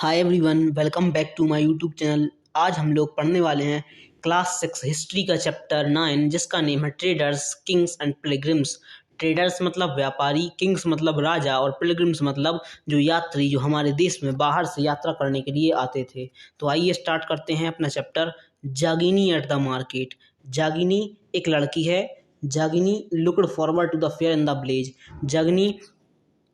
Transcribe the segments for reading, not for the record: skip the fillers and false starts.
Hi everyone, welcome back to my YouTube channel. आज हम लोग पढ़ने वाले हैं क्लास 6 हिस्ट्री का चैप्टर 9 जिसका नेम है traders, Kings and pilgrims. Traders मतलब व्यापारी, किंग्स मतलब राजा और पिलग्रिम्स मतलब जो यात्री जो हमारे देश में बाहर से यात्रा करने के लिए आते थे। तो आइए स्टार्ट करते हैं अपना chapter. Jagini at the market. Jagini एक लड़की है। Jagini looked forward to the fair in the village. Jagini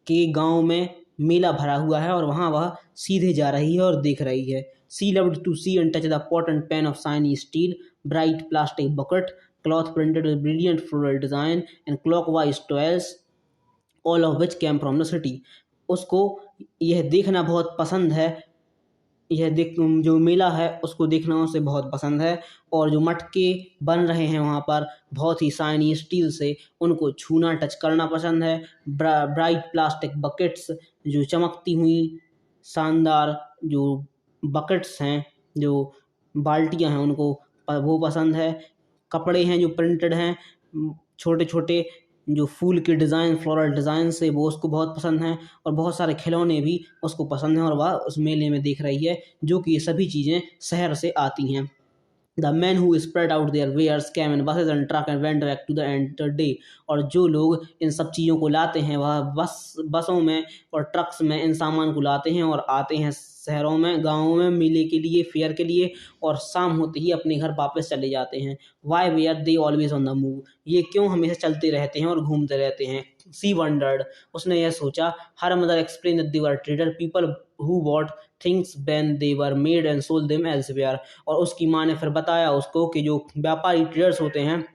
के गांव में मेला भरा हुआ है और वहां वह सीधे जा रही है और देख रही है। She loved to see and touch the pot and pan of shiny steel, bright plastic bucket, cloth printed with brilliant floral design and clockwise toys, all of which came from the city. उसको यह देखना बहुत पसंद है। यह देख जो मेला है उसको देखना उसे बहुत पसंद है। और जो मटके बन रहे हैं वहाँ पर बहुत ही शाइनी स्टील से, उनको छूना टच करना पसंद है। ब्राइट प्लास्टिक बकेट्स, जो चमकती हुई शानदार जो बकेट्स हैं, जो बाल्टियाँ हैं, उनको वो पसंद है। कपड़े हैं जो प्रिंटेड हैं, छोटे छोटे जो फूल के डिज़ाइन, फ्लोरल डिज़ाइन से, वो उसको बहुत पसंद हैं। और बहुत सारे खिलौने भी उसको पसंद हैं और वह उस मेले में देख रही है, जो कि ये सभी चीज़ें शहर से आती हैं। The man who spread out their wares came in buses and truck and went back to the end day. और जो लोग इन सब चीज़ों को लाते हैं वह बसों में और ट्रक्स में इन सामान को लाते हैं और आते हैं शहरों में, गाँवों में मेले के लिए, फेयर के लिए, और शाम होते ही अपने घर वापस चले जाते हैं। Why way are they always on the move. ये क्यों हमेशा चलते रहते हैं और घूमते रहते हैं। सी वंडर्ड, उसने यह सोचा। Her mother explain that they were trader people who bought things when they were made and sold them elsewhere. और उसकी माँ ने फिर बताया उसको कि जो व्यापारी ट्रेडर्स होते हैं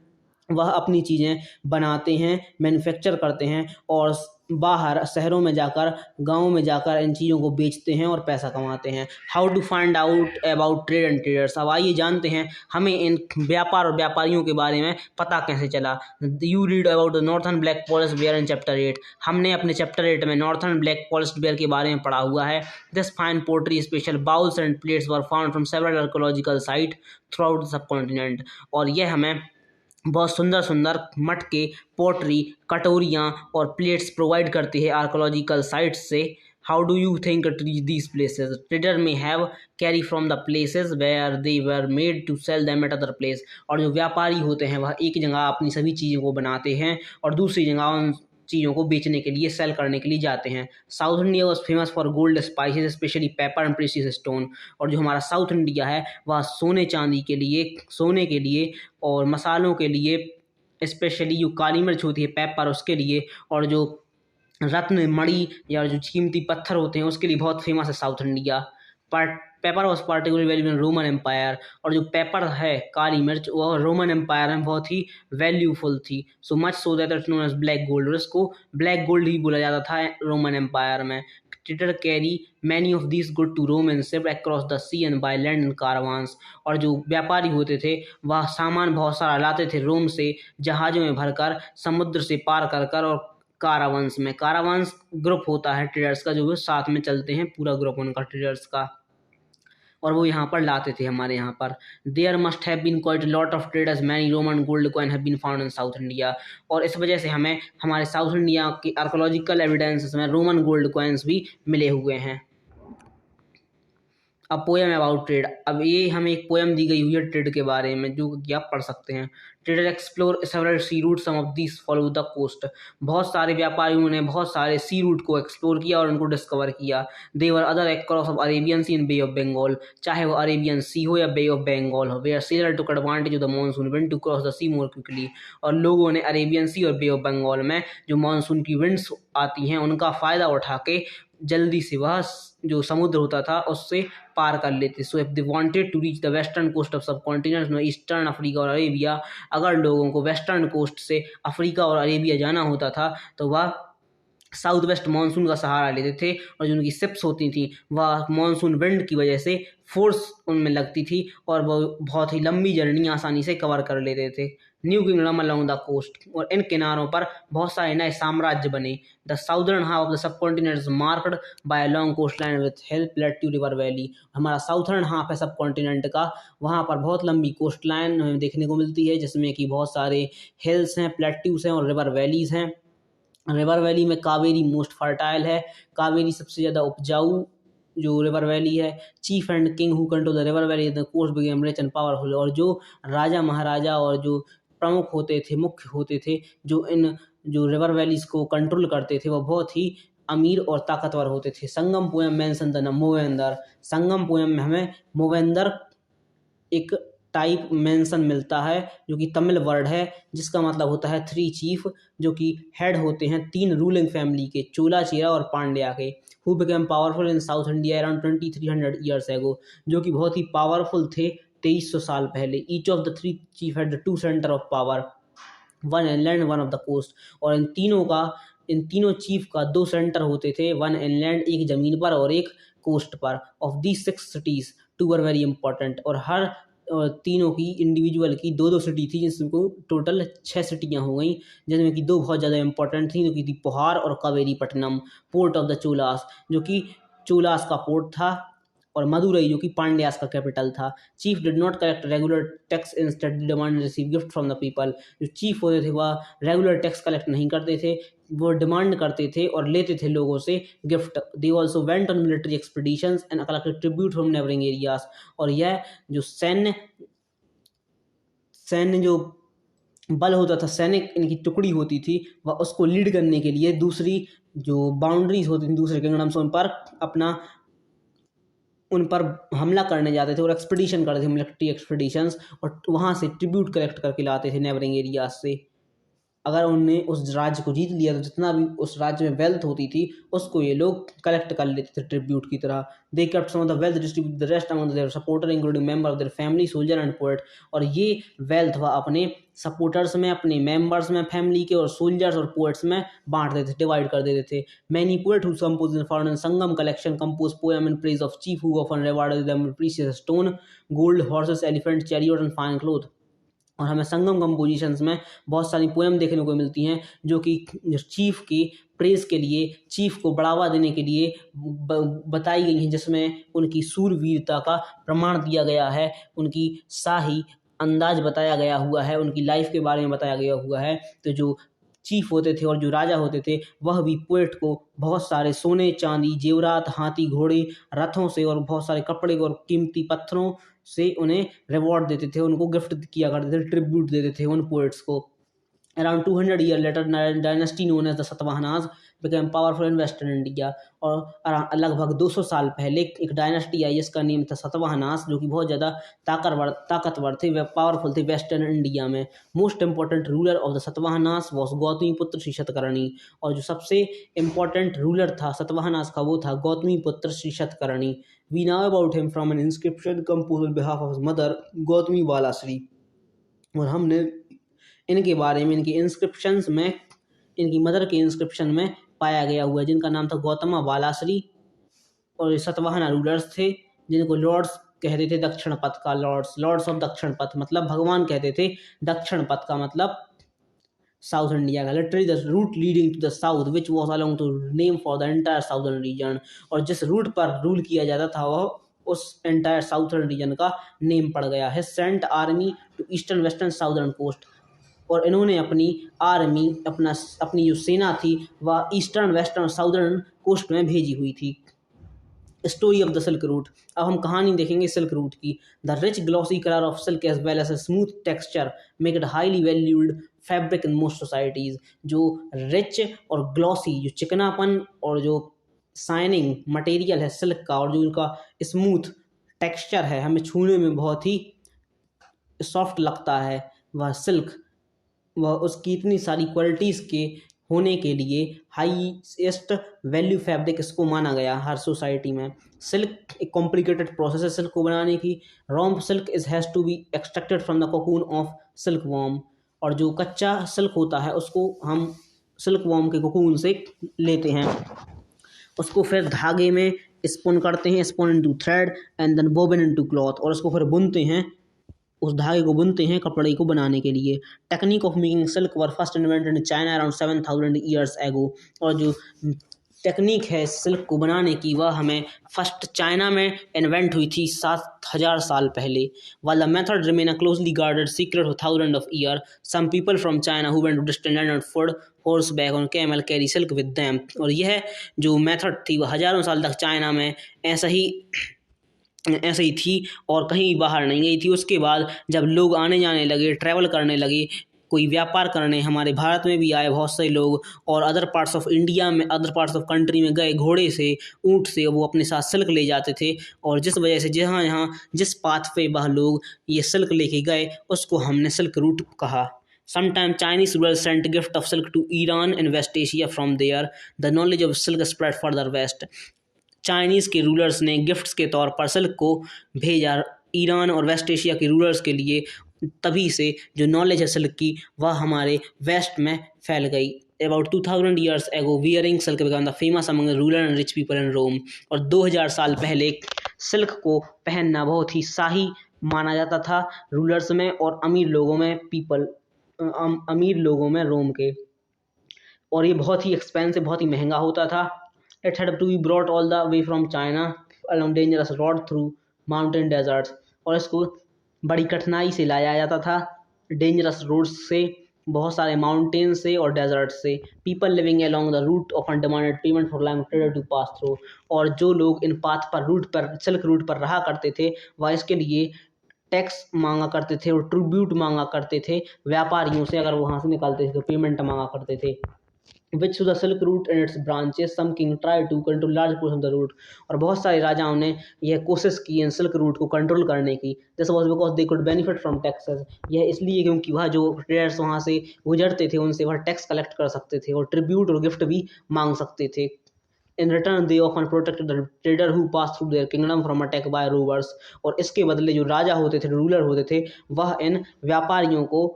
वह अपनी चीज़ें बनाते हैं, मैन्युफैक्चर करते हैं और बाहर शहरों में जाकर, गाँव में जाकर इन चीज़ों को बेचते हैं और पैसा कमाते हैं। How to find out about trade and traders. अब आइए जानते हैं हमें इन व्यापार और व्यापारियों के बारे में पता कैसे चला। You read about the northern black polished ware in chapter 8। हमने अपने चैप्टर 8 में नॉर्थर्न ब्लैक पॉलिश्ड बेयर के बारे में पढ़ा हुआ है। This fine pottery special bowls and plates were found from several archaeological site throughout the subcontinent. और यह हमें बहुत सुंदर सुंदर मटके, पोट्री, कटोरियाँ और प्लेट्स प्रोवाइड करती है आर्कोलॉजिकल साइट्स से। How do you think it reach these places. Trader may have carry from the places where they were made to sell them at other place. और जो व्यापारी होते हैं वह एक जगह अपनी सभी चीज़ों को बनाते हैं और दूसरी जगह उन चीज़ों को बेचने के लिए, सेल करने के लिए जाते हैं। South India was famous for gold spices specially paper and precious stone. और जो हमारा साउथ इंडिया है वह सोने चांदी के लिए, सोने के लिए और मसालों के लिए, स्पेशली जो काली मिर्च होती है, पेपर, उसके लिए, और जो रत्न मणि या जो कीमती पत्थर होते हैं उसके लिए बहुत फेमस है South India. But pepper was particularly value in Roman Empire. और जो पेपर है, काली मिर्च, वह रोमन एम्पायर में बहुत ही वैल्यूफुल थी। So much so that it's known as black gold. और इसको ब्लैक गोल्ड ही बोला जाता था रोमन एम्पायर में। Trader carry many of this good to Rome and ship across the sea and by land in caravans. और जो व्यापारी होते थे वह सामान बहुत सारा लाते थे रोम से, जहाज़ों में भरकर, समुद्र से पार कर कर, और कारावांस में, कारावांस ग्रुप होता है ट्रेडर्स का, जो वो साथ में चलते हैं, पूरा ग्रुप उनका ट्रेडर्स का, और वो यहाँ पर लाते थे हमारे यहाँ पर। There must have been quite lot of traders, many Roman gold coin have been found in South India. और इस वजह से हमें हमारे साउथ इंडिया के आर्कोलॉजिकल एविडेंसेस में रोमन गोल्ड कॉइन्स भी मिले हुए हैं। A poem about trade. अब ये हमें एक पोएम दी गई हुई है ट्रेड के बारे में, जो कि आप पढ़ सकते हैं। Trader explore several sea route, some of this follow the coast. बहुत सारे व्यापारियों ने बहुत सारे सी रूट को एक्सप्लोर किया और उनको डिस्कवर किया। They were other across of Arabian sea in bay of Bengal, चाहे वो अरेबियन सी हो या बे ऑफ बंगाल हो। Where sailor took advantage of the monsoon wind to cross the sea more quickly. और लोगों ने अरेबियन सी और बे ऑफ बंगाल में जो मानसून की विंड्स आती हैं उनका फ़ायदा उठा के जल्दी से वह जो समुद्र होता था उससे पार कर लेते। So if they wanted to reach the western coast of subcontinent में ईस्टर्न अफ्रीका और अरेबिया, अगर लोगों को वेस्टर्न कोस्ट से अफ्रीका और अरेबिया जाना होता था तो वह साउथ वेस्ट मानसून का सहारा लेते थे। और जो उनकी शिप्स होती थी वह मानसून विंड की वजह से फोर्स उनमें लगती थी और वो बहुत ही लंबी जर्नी आसानी से कवर कर लेते थे। New kingdom along the coast, और इन किनारों पर बहुत सारे नए साम्राज्य बने। The southern half of the subcontinent is marked by long coast line with hill plateau river valley. हमारा साउथर्न हाफ है सब कॉन्टिनेंट का, वहाँ पर बहुत लंबी कोस्ट लाइन हमें देखने को मिलती है, जिसमें कि बहुत सारे हिल्स हैं, प्लेट्यूस हैं और रिवर वैलीज हैं। रिवर वैली में कावेरी मोस्ट फर्टाइल है। कावेरी सबसे ज़्यादा उपजाऊ जो रिवर वैली है, cheap and king who control the river valley the course became rich and powerful. और जो राजा महाराजा और जो प्रमुख होते थे, मुख्य होते थे, जो इन जो रिवर वैलीज को कंट्रोल करते थे, वो बहुत ही अमीर और ताकतवर होते थे। Sangam poem mention the Muvendar. Sangam poem में हमें मूवेंदर एक टाइप मेंशन मिलता है जो कि तमिल वर्ड है, जिसका मतलब होता है थ्री चीफ, जो कि हेड होते हैं तीन रूलिंग फैमिली के, चोला, चेरा और पांड्या के। Who became powerful in South India around 2300 years ago, जो कि बहुत ही पावरफुल थे 2300 साल पहले। Each of the three chief had the two centre of power, one inland one of the coast. और इन तीनों चीफ का दो सेंटर होते थे, वन इनलैंड एक जमीन पर और एक कोस्ट पर। Of the six cities two were very important. और हर तीनों की इंडिविजुअल की दो दो सिटी थी, जिसको टोटल 6 सिटियाँ हो गई, जिसमें कि दो बहुत ज़्यादा इंपॉर्टेंट थी, जो कि थी पोहार और Kaveri Pattanam. Port of the Cholas, जो कि चोलास का पोर्ट था, और मदुरई, जो कि पांड्यास का कैपिटल था। Chief did not collect regular tax, instead demand receive gift from the people. जो चीफ होते थे वह रेगुलर टैक्स कलेक्ट नहीं करते थे, वो डिमांड करते थे और लेते थे लोगों से gift. They also went on military expeditions and collected tribute from neighbouring areas. और यह जो सैन्य जो बल होता था, सैनिक इनकी टुकड़ी होती थी, वह उसको लीड करने के लिए दूसरी जो बाउंड्रीज होती थी, दूसरे किंगडम्स, उन पर हमला करने जाते थे और एक्सपीडिशन करते थे, मिलिट्री एक्सपीडिशंस, और वहाँ से ट्रिब्यूट कलेक्ट करके लाते थे नेबरिंग एरियाज से। अगर उनने उस राज्य को जीत लिया तो जितना भी उस राज्य में वेल्थ होती थी, उसको ये लोग कलेक्ट कर लेते थे ट्रिब्यूट की तरह। They kept some of the wealth, distribute the rest among their supporter including member of their family, soldier and poet. और ये वेल्थ वह अपने सपोर्टर्स में, अपने मेंबर्स में, फैमिली के, और सोल्जर्स और पोएट्स में बांट देते थे, डिवाइड कर देते थे। Many poet who compose in foreign Sangam collection compose poem in praise of chief who often rewarded them with precious stone, gold, horses, elephant, chariot and fine cloth. और हमें संगम कंपोजिशंस में बहुत सारी पोएम देखने को मिलती हैं, जो कि चीफ की प्रेज के लिए, चीफ को बढ़ावा देने के लिए बताई गई हैं, जिसमें उनकी सूरवीरता का प्रमाण दिया गया है, उनकी शाही अंदाज बताया गया हुआ है, उनकी लाइफ के बारे में बताया गया हुआ है। तो जो चीफ होते थे और जो राजा होते थे, वह भी पोएट को बहुत सारे सोने, चांदी, जेवरात, हाथी, घोड़े, रथों से और बहुत सारे कपड़े और कीमती पत्थरों से उन्हें रिवॉर्ड देते थे, उनको गिफ्ट किया करते थे, ट्रिब्यूट देते थे उन पोएट्स को। Around 200 year later dynasty known as the Satavahanas became powerful in western India. और लगभग 200 साल पहले एक डायनेस्टी आई जिसका नेम था सातवाहनास, जो कि बहुत ज़्यादा ताकतवर थे, वे पावरफुल थे वेस्टर्न इंडिया में। Most important ruler of the Satavahanas was Gautamiputra Shri Satakarni. और जो सबसे इंपॉर्टेंट रूलर था सातवाहनास का, वो था Gautamiputra Shri Satakarni. We know about him from an inscription composed on behalf of his mother Gautami Balashri. और हमने इनके बारे में, इनके इंस्क्रिप्शंस में, इनकी मदर के इंस्क्रिप्शन में पाया गया हुआ है, जिनका नाम था गौतमा बालाश्री। और ये सतवाहना रूलर्स थे, जिनको लॉर्ड्स कहते थे, दक्षिण पथ का लॉर्ड्स ऑफ दक्षिण पथ, मतलब भगवान कहते थे। दक्षिण पथ का मतलब साउथ इंडिया का। Literally the route leading to the south which was along to name for the entire southern region. और जिस रूट पर रूल किया जाता था, वह उस एंटायर साउथर्न रीजन का नेम पड़ गया है। Sent army to eastern western southern coast. और इन्होंने अपनी आर्मी, अपनी जो सेना थी, वह ईस्टर्न, वेस्टर्न, साउदर्न कोस्ट में भेजी हुई थी। Story of the silk route. अब हम कहानी देखेंगे सिल्क रूट की। The rich glossy colour of silk as well as smooth texture make it highly valued fabric in most societies. जो रिच और ग्लॉसी, जो चिकनापन और जो शाइनिंग मटेरियल है सिल्क का, और जो इनका स्मूथ टेक्सचर है, हमें छूने में बहुत ही सॉफ्ट लगता है, वह सिल्क, वह उसकी इतनी सारी क्वालिटीज़ के होने के लिए हाईएस्ट वैल्यू फैब्रिक इसको माना गया हर सोसाइटी में। सिल्क एक कॉम्प्लिकेटेड प्रोसेस है सिल्क को बनाने की। रॉम्प silk has to be extracted from the cocoon of silk worm. और जो कच्चा सिल्क होता है, उसको हम सिल्क वॉर्म के कोकून से लेते हैं, उसको फिर धागे में स्पिन करते हैं, spin into thread and then woven into cloth, और उसको फिर बुनते हैं, उस धागे को बुनते हैं कपड़े को बनाने के लिए। Technique of making silk were first invented in China around 7000 years ago. और जो टेक्निक है सिल्क को बनाने की वह हमें फर्स्ट चाइना में इन्वेंट हुई थी 7,000 साल पहले। While the method remain a closely guarded secret for thousands of years, some people from China who went to distant land on foot, horseback on camel carry silk with them। और यह जो method थी वह हजारों साल तक China में ऐसा ही थी और कहीं बाहर नहीं गई थी। उसके बाद जब लोग आने जाने लगे, ट्रैवल करने लगे, कोई व्यापार करने हमारे भारत में भी आए बहुत से लोग, और अदर पार्ट्स ऑफ इंडिया में, अदर पार्ट्स ऑफ कंट्री में गए घोड़े से, ऊँट से, वो अपने साथ सिल्क ले जाते थे। और जिस वजह से जहाँ यहाँ जिस पाथ पे वह लोग ये सिल्क लेके गए उसको हमने सिल्क रूट कहा। Sometimes Chinese rulers sent gift of silk to Iran and West Asia. From there, the knowledge of silk spread further west। Chinese के रूलर्स ने गिफ्ट्स के तौर पर सिल्क को भेजा ईरान और वेस्ट एशिया के रूलर्स के लिए। तभी से जो नॉलेज है सिल्क की वह हमारे वेस्ट में फैल गई। About 2000 years ago, wearing silk became the famous among the ruler and rich people in Rome। और 2000 साल पहले सिल्क को पहनना बहुत ही शाही माना जाता था रूलर्स में और अमीर लोगों में, अमीर लोगों में रोम के। और ये बहुत ही एक्सपेंसिव, बहुत ही महंगा होता था। It had to be brought all the way from China along dangerous road through mountain deserts। और इसको बड़ी कठिनाई से लाया जाता था, डेंजरस रोड्स से, बहुत सारे माउंटेन से और डेजर्ट से। People living along the route often demanded payment for allowing trader to pass through। और जो लोग इन पाथ पर, रूट पर, सिल्क रूट पर रहा करते थे वह इसके लिए टैक्स मांगा करते थे और ट्रिब्यूट मांगा करते थे व्यापारियों से। अगर वहाँ से निकालते थे तो पेमेंट मांगा करते थे। Which to the Silk Route and its branches, some king tried to control large portion of the route। और बहुत सारे राजाओं ने यह कोशिश की इन सिल्क रूट को कंट्रोल करने की। This was because they could benefit from taxes। यह इसलिए क्योंकि वह जो ट्रेडर्स वहाँ से गुजरते थे उनसे वह टैक्स कलेक्ट कर सकते थे और ट्रिब्यूट और गिफ्ट भी मांग सकते थे। In return they often protected the trader who passed through their kingdom from attack by robbers। और इसके बदले जो राजा होते थे, रूलर होते थे, वह इन व्यापारियों को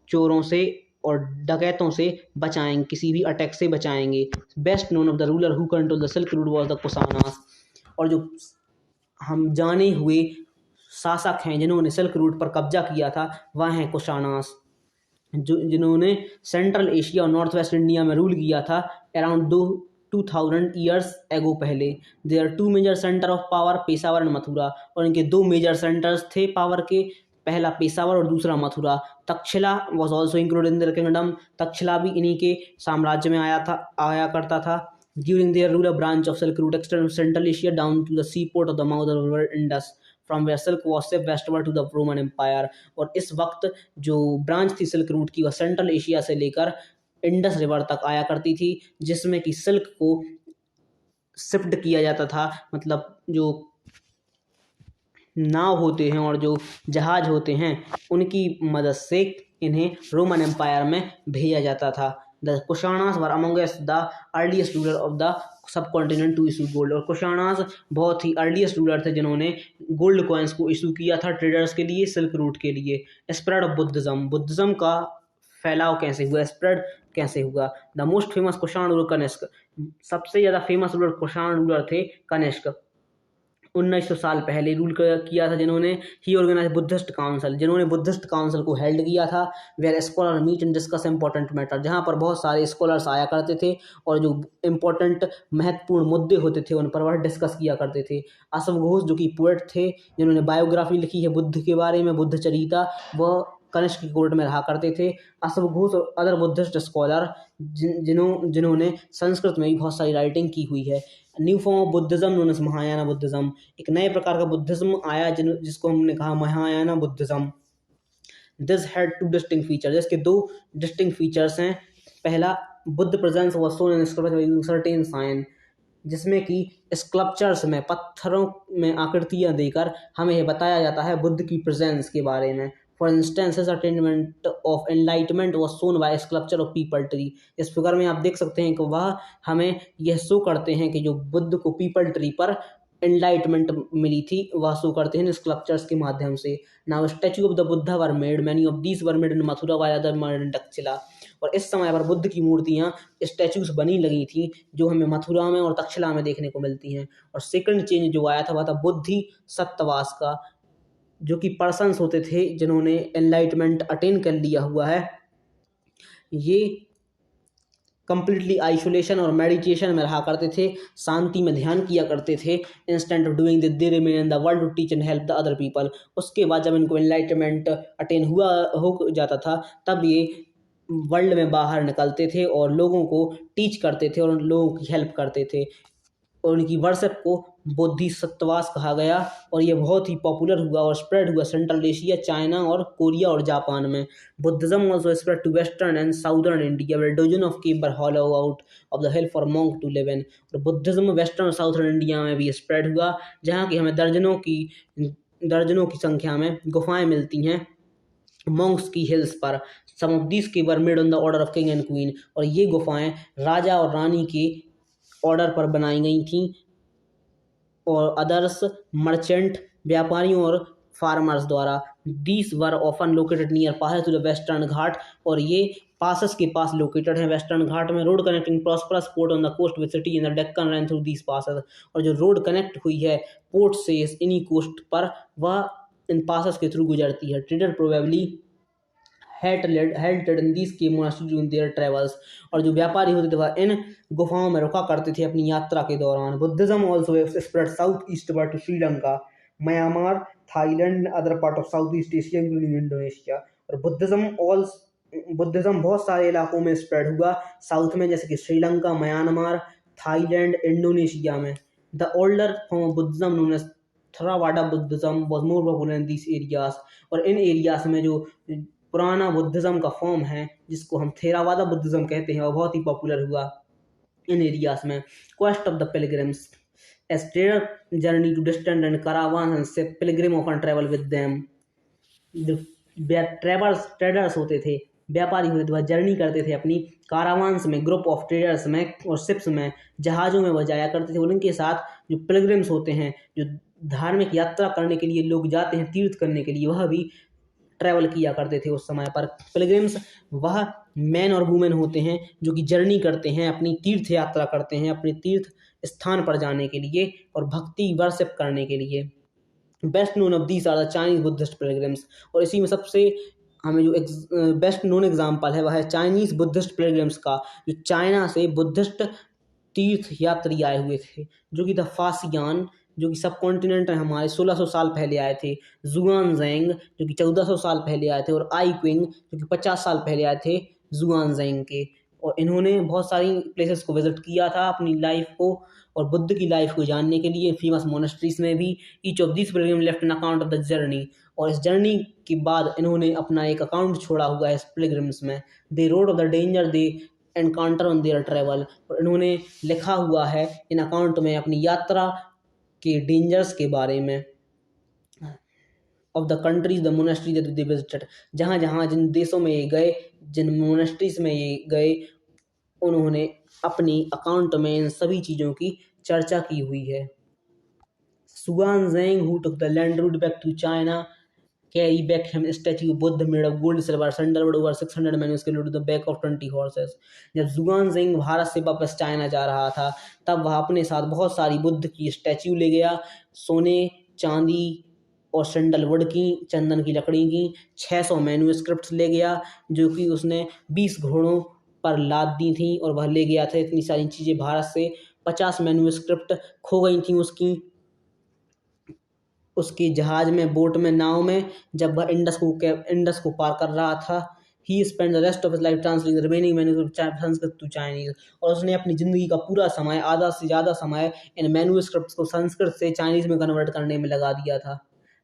चोरों से और डकैतों से बचाएंगे, किसी भी अटैक से बचाएंगे। Best known of the ruler who control the silk route was the Kushanas. और जो हम जाने हुए शासक हैं जिन्होंने सिल्क रूट पर कब्जा किया था वह हैं कुशानास, जिन्होंने सेंट्रल एशिया और नॉर्थ वेस्ट इंडिया में रूल किया था अराउंड 2000 ईयर्स एगो पहले। There two major centre of power, Peshawar and Mathura. और इनके दो मेजर सेंटर्स थे पावर के, पहला पेशावर और दूसरा Mathura. Takshashila was also included in their kingdom. Takshashila भी इन्हीं के साम्राज्य में आया करता था। During their rule, branch of silk route extend Central Asia down to the sea port of the mouth of river Indus, from where silk was shipped westward to the Roman Empire. और इस वक्त जो branch थी silk route की वह central Asia से लेकर Indus river तक आया करती थी, जिसमें कि सिल्क को शिफ्ट किया जाता था, मतलब जो नाव होते हैं और जो जहाज होते हैं उनकी मदद से इन्हें रोमन एम्पायर में भेजा जाता था। The Kushanas were amongst the earliest ruler of the subcontinent to issue gold. और कुशानास बहुत ही अर्लीस्ट रूलर थे जिन्होंने गोल्ड कॉइन्स को इशू किया था ट्रेडर्स के लिए, सिल्क रूट के लिए। स्प्रेड ऑफ बुद्धिज्म, बुद्धिज्म का फैलाव कैसे हुआ, स्प्रेड कैसे हुआ। The most famous Kushan ruler Kanishka, सबसे ज़्यादा फेमस रूलर कुशान रूलर थे कनिष्क। 1900 साल पहले रूल किया था जिन्होंने। ही ऑर्गेनाइज बुद्धिस्ट काउंसिल, जिन्होंने बुद्धिस्ट काउंसिल को हेल्ड किया था। Where scholar meet and discuss important matter, जहाँ पर बहुत सारे स्कॉलर्स आया करते थे और जो इम्पोर्टेंट महत्वपूर्ण मुद्दे होते थे उन पर वह डिस्कस किया करते थे। अश्व घोष जो कि पोएट थे, जिन्होंने बायोग्राफी लिखी है बुद्ध के बारे में, बुद्ध चरिता, वह कनिष्क की कोर्ट में रहा करते थे। अश्व घोष और अदर बुद्धिस्ट स्कॉलर जिन्होंने संस्कृत में भी बहुत सारी राइटिंग की हुई है। New form of Buddhism known as Mahayana Buddhism, एक नए प्रकार का बुद्धिज्म आया जिसको हमने कहा Mahayana Buddhism. This had two distinct features, इसके दो डिस्टिंक्ट फीचर्स हैं। पहला, Buddha presence was shown in sculpture using certain sign, जिसमें कि स्कल्पचर्स में, पत्थरों में आकृतियां देकर हमें यह बताया जाता है बुद्ध की प्रेजेंस के बारे में। For instance his attainment of enlightenment was shown by sculpture of people tree. इस फिगर में आप देख सकते हैं कि वह हमें यह शो करते हैं कि जो बुद्ध को पीपल ट्री पर एनलाइटमेंट मिली थी वह शो करते हैं स्कल्पचर्स के माध्यम से। Now statue of the Buddha were made, many of these were made in Mathura while other made in Takshashila. और इस समय पर बुद्ध की मूर्तियाँ, स्टैचूज बनी लगी थी जो हमें मथुरा में और तक्षशिला में देखने को मिलती हैं। और सेकंड चेंज जो आया था वह था बुद्धि सत्तवास का, जो कि पर्सन्स होते थे जिन्होंने एनलाइटमेंट अटेन कर लिया हुआ है। ये कंप्लीटली आइसोलेशन और मेडिटेशन में रहा करते थे, शांति में ध्यान किया करते थे। Instead of doing this they remain in the world to teach and help the other people. उसके बाद जब इनको एनलाइटमेंट अटेन हुआ हो जाता था, तब ये वर्ल्ड में बाहर निकलते थे और लोगों को टीच करते थे और उन लोगों की हेल्प करते थे। और उनकी वर्शिप को बोधिसत्वास कहा गया और ये बहुत ही पॉपुलर हुआ और स्प्रेड हुआ सेंट्रल एशिया, चाइना और कोरिया और जापान में। Buddhism also spread to western and southern India where dozen of cave were hollow out of the hill for monk to live in. और बुद्धिज्म वेस्टर्न और southern India में भी spread हुआ, जहाँ की हमें दर्जनों की संख्या में गुफाएं मिलती हैं मॉन्क्स की हिल्स पर। Some of these cave were made on the order of king and queen. और ये गुफाएं राजा और रानी के ऑर्डर पर बनाई गई थी और अदर्स मर्चेंट व्यापारियों और फार्मर्स द्वारा। These were often located near pass to the western Ghat. और ये पासेस के पास लोकेटेड है वेस्टर्न घाट में। Road connecting prosperous port on the coast with city in the Deccan run through these passes. और जो रोड कनेक्ट हुई है पोर्ट से इन्हीं कोस्ट पर, वह इन पासेस के थ्रू गुजरती है। Trader probably halted in these cave monasteries during their travels। और जो व्यापारी होते थे वह इन गुफाओं में रुका करते थे अपनी यात्रा के दौरान। Buddhism also spread south eastward to Sri Lanka, Myanmar, Thailand, other part of south east Asia including Indonesia. और बुद्धिज्म बहुत सारे इलाकों में स्प्रेड हुआ साउथ में, जैसे कि श्रीलंका, म्यांमार, थाईलैंड, इंडोनेशिया में। The older form of Buddhism known as Theravada Buddhism was more popular in these areas. और इन एरियाज में जो पुराना बुद्धिज्म का फॉर्म है, जिसको हम थेरावादा बुद्धिज्म कहते हैं, वह बहुत ही पॉपुलर हुआ इन एरियाज में। Quest of the pilgrims as trader journey to distant and caravan and ship, pilgrim often travel with them. Traders होते थे, व्यापारी होते थे, वह जर्नी करते थे अपनी कारावान्स में, ग्रुप ऑफ ट्रेडर्स में और शिप्स में, जहाज़ों में वह जाया करते थे। उनके साथ जो पिलग्रिम्स होते हैं, जो धार्मिक यात्रा करने के लिए लोग जाते हैं तीर्थ करने के लिए, वह भी ट्रैवल किया करते थे उस समय पर। पिलग्रिम्स वह मैन और वुमेन होते हैं जो कि जर्नी करते हैं, अपनी तीर्थ यात्रा करते हैं अपने तीर्थ स्थान पर जाने के लिए और भक्ति वर्शिप करने के लिए। Best known of these are the Chinese Buddhist pilgrims. और इसी में सबसे हमें जो बेस्ट नोन एग्जाम्पल है वह है चाइनीज बुद्धिस्ट पिलग्रिम्स का, जो चाइना से बुद्धिस्ट तीर्थ यात्री आए हुए थे, जो कि द फासियान, जो कि सब कॉन्टिनेंट है हमारे, 1600 साल पहले आए थे। जुआनजेंग जो कि 1400 साल पहले आए थे। और आई क्विंग जो कि 50 साल पहले आए थे जुआनजेंग के। और इन्होंने बहुत सारी प्लेसेस को विजिट किया था अपनी लाइफ को और बुद्ध की लाइफ को जानने के लिए फेमस मोनेस्ट्रीज में भी। Each of this Pilgrim left an account of the journey. और इस जर्नी के बाद इन्होंने अपना एक अकाउंट छोड़ा हुआ है इस पिलग्रिम्स में। They wrote of the danger they encounter on their travel. और इन्होंने लिखा हुआ है इन अकाउंट में अपनी यात्रा के डेंजर्स के बारे में। Of the countries the monastery that they visited, जहाँ जहाँ जिन देशों में ये गए, जिन मोनेस्ट्रीज में ये गए, उन्होंने अपनी अकाउंट में इन सभी चीज़ों की चर्चा की हुई है। Xuanzang, who took the land route back to China, carry back him statue of Buddha made of gold, silver, sandalwood, over 600 manuscripts to the back of 20 horses। जब जुआनजेंग भारत से वापस चाइना जा रहा था, तब वह अपने साथ बहुत सारी बुद्ध की स्टैच्यू ले गया, सोने, चांदी और सैंडलवुड की, चंदन की लकड़ी की 600 मैन्युस्क्रिप्ट्स ले गया, जो कि उसने 20 घोड़ों पर लाद दी थी। और वह ले गया था इतनी सारी चीज़ें भारत से। 50 मैन्युस्क्रिप्ट खो गई थी उसकी जहाज में, बोट में, नाव में, जब वह इंडस को पार कर रहा था। He spend the rest of his life translating the remaining manuscript Sanskrit to Chinese. और उसने अपनी ज़िंदगी का पूरा समय, आधा से ज़्यादा समय, इन मैन्युस्क्रिप्ट्स को संस्कृत से चाइनीज़ में कन्वर्ट करने में लगा दिया था।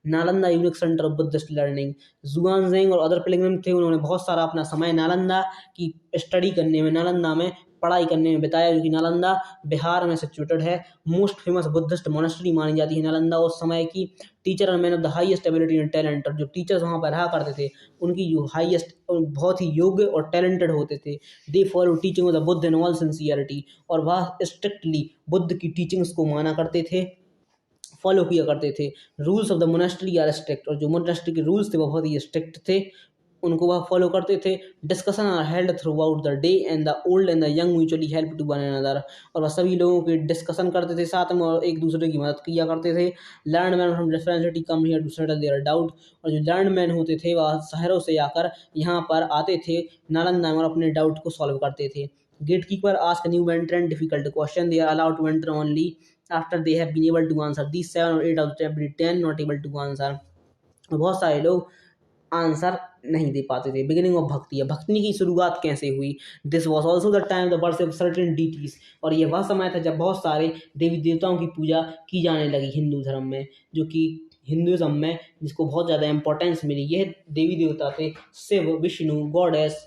Nalanda unique centre of Buddhist learning. Xuanzang और अदर पिलग्रिम थे, उन्होंने बहुत सारा अपना समय नालंदा की स्टडी करने में, नालंदा में पढ़ाई करने में बिताया, जो कि नालंदा बिहार में सिचुएटेड है। मोस्ट फेमस बुद्धिस्ट मोनेस्ट्री मानी जाती है नालंदा उस समय की। टीचर और man of the highest ability and talent. और जो टीचर्स वहाँ पर रहा करते थे, उनकी जो हाईएस्ट, बहुत ही योग्य और टैलेंटेड होते थे। They follow teaching of the Buddha in all sincerity. और वह स्ट्रिक्टली बुद्ध की टीचिंग्स को माना करते थे, फॉलो किया करते थे। Rules of the monastery are strict. और जो मोनेस्ट्री के रूल्स थे वो बहुत ही स्ट्रिक्ट थे, उनको वह फॉलो करते थे। Discussion are held throughout the day and the old and the young mutually help to one another. और वह सभी लोगों के डिस्कशन करते थे साथ में और एक दूसरे की मदद किया करते थे। Learn man from different city come here to settle there doubt. और जो लर्न मैन होते थे वह शहरों से आकर यहाँ पर आते थे नालंदा में और अपने डाउट को सॉल्व करते थे। Gatekeeper ask new entrant difficult question. They are allowed to enter only after they have been able to answer. These 7 or 8 out of every 10 not able to answer. बहुत सारे लोग आंसर नहीं दे पाते थे। Beginning of भक्ति है, भक्ति की शुरुआत कैसे हुई? This was also the time the birth of certain deities, और ये वह समय था जब बहुत सारे देवी देवताओं की पूजा की जाने लगी हिंदू धर्म में, जो कि हिंदुज़म में जिसको बहुत ज़्यादा इंपॉर्टेंस मिली। यह देवी देवता थे शिव, विष्णु, गॉडेस,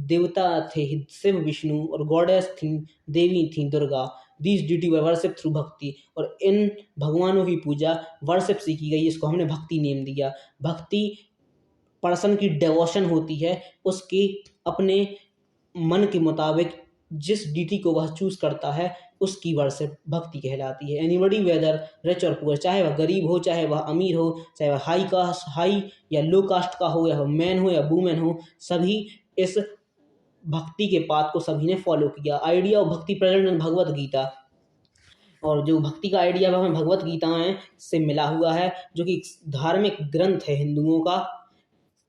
देवता थे शिव विष्णु और गॉडेस थी, देवी थी Durga. These duty were worship through भक्ति, और इन भगवानों की पूजा वर्शिप से की गई, इसको हमने भक्ति नेम दिया। भक्ति पर्सन की डेवोशन होती है, उसकी अपने मन के मुताबिक जिस डीटी को वह चूज करता है उसकी वर्शिप भक्ति कहलाती है। एनीबडी वेदर रिच और पुअर, चाहे वह गरीब हो, चाहे वह अमीर हो, चाहे वह हाई या लो कास्ट का हो, या वह मैन हो या वुमेन हो, सभी इस भक्ति के पाथ को सभी ने फॉलो किया। आइडिया ऑफ भक्ति प्रेजेंट इन भगवत गीता, और जो भक्ति का आइडिया है हमें भगवत गीता से मिला हुआ है, जो कि धार्मिक ग्रंथ है हिंदुओं का।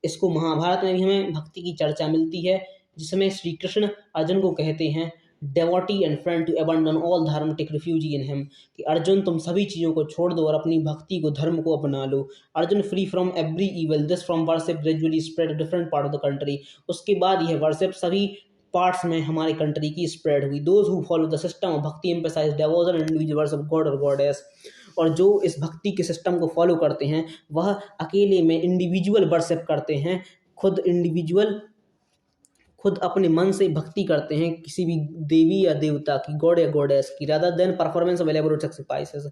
इसको महाभारत में भी हमें भक्ति की चर्चा मिलती है, जिसमें श्री कृष्ण अर्जुन को कहते हैं devotee and friend to abandon all dharma take refugee in him, कि अर्जुन तुम सभी चीज़ों को छोड़ दो और अपनी भक्ति को, धर्म को अपना लो। Arjun free from every evil, this from worship gradually spread different part of the country. उसके बाद यह वर्शिप सभी पार्ट्स में हमारे कंट्री की स्प्रेड हुई। Those who follow the system of bhakti emphasise devotion and individual worship of god और goddess, और जो इस भक्ति के सिस्टम को फॉलो करते हैं वह अकेले में इंडिविजुअल वर्शिप करते हैं, खुद अपने मन से भक्ति करते हैं किसी भी देवी या देवता की, गॉड या गॉडेस की, rather than performance of elaborate sacrifices.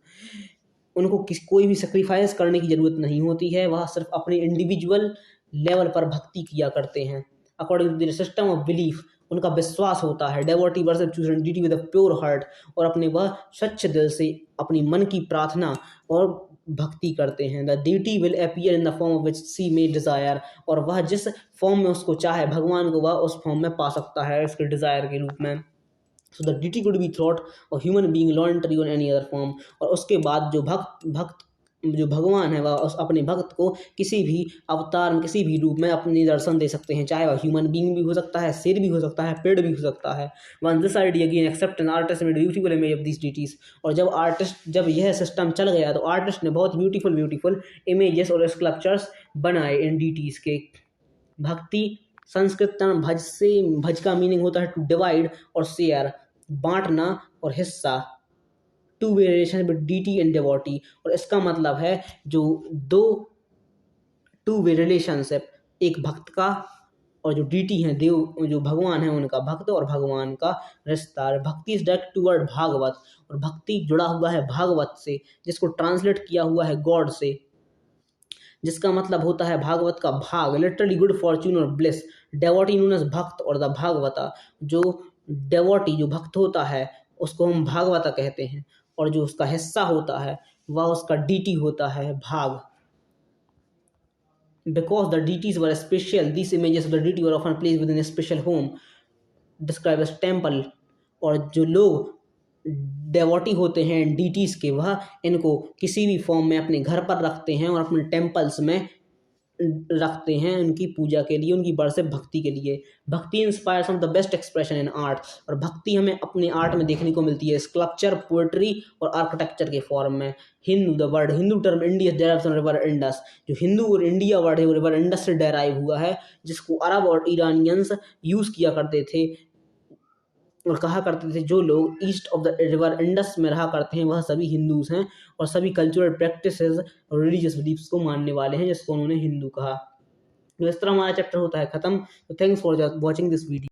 उनको कोई भी सेक्रीफाइस करने की जरूरत नहीं होती है, वह सिर्फ अपने इंडिविजुअल लेवल पर भक्ति किया करते हैं। According to the system of belief, उनका विश्वास होता है devotee worship choose deity with a pure heart, और अपने वह स्वच्छ दिल से अपनी मन की प्रार्थना और भक्ति करते हैं। The deity will appear in the form of which she may desire, और वह जिस फॉर्म में उसको चाहे भगवान को वह उस फॉर्म में पा सकता है उसके डिजायर के रूप में। So the deity could be thought और ह्यूमन बीइंग लॉन्टरी ऑन एनी अदर फॉर्म, और उसके बाद जो भगवान है वह उस अपने भक्त को किसी भी अवतार में, किसी भी रूप में अपने दर्शन दे सकते हैं, चाहे वह ह्यूमन बीइंग भी हो सकता है, शेर भी हो सकता है, पेड़ भी हो सकता है। One this idea again except an artist made beautiful image of this deities, और जब यह सिस्टम चल गया तो आर्टिस्ट ने बहुत ब्यूटीफुल इमेजेस और स्कल्पचर्स बनाए इन डीटीज के। भक्ति संस्कृत टर्म भज का मीनिंग होता है टू डिवाइड और शेयर, बांटना और हिस्सा। Two way relation with deity and devotee, और इसका मतलब है जो दो टू वे रिलेशनशिप, एक भक्त का और जो डीटी है देव, जो भगवान है उनका, भक्त और भगवान का रिश्ता। भक्ति इज डायरेक्ट टूवर्ड भागवत, और भक्ति जुड़ा हुआ है भागवत से, जिसको ट्रांसलेट किया हुआ है गॉड से, जिसका मतलब होता है भागवत का भाग, लिटरली गुड फॉर्च्यून और ब्लिस। डेवोटी नोन एज भक्त और द भागवता, जो डेवोटी जो भक्त होता है उसको हम भागवता कहते हैं, और जो उसका हिस्सा होता है वह उसका डीटी होता है भाग। Because the deities were special, these images of the deity were often placed within a special home, described as temple, और जो लोग डेवोटी होते हैं डीटीज के, वह इनको किसी भी फॉर्म में अपने घर पर रखते हैं और अपने टेम्पल्स में रखते हैं उनकी पूजा के लिए, उनकी वर्शिप भक्ति के लिए। भक्ति inspires of the best expression in art, और भक्ति हमें अपने आर्ट में देखने को मिलती है स्कल्पचर, पोएट्री और आर्किटेक्चर के फॉर्म में। Hindu, the word Hindu term India डेराइव्स from river Indus, जो हिंदू और इंडिया वर्ड है वो रिवर इंडस से डेराइव हुआ है, जिसको अरब और ईरानियंस यूज किया करते थे और कहा करते थे जो लोग east of the river Indus में रहा करते हैं वह सभी हिंदूज हैं और सभी कल्चरल प्रैक्टिसेस और रिलीजियस बिलीफ्स को मानने वाले हैं, जिसको उन्होंने हिंदू कहा। तो इस तरह हमारा चैप्टर होता है खत्म। तो thanks for watching this video.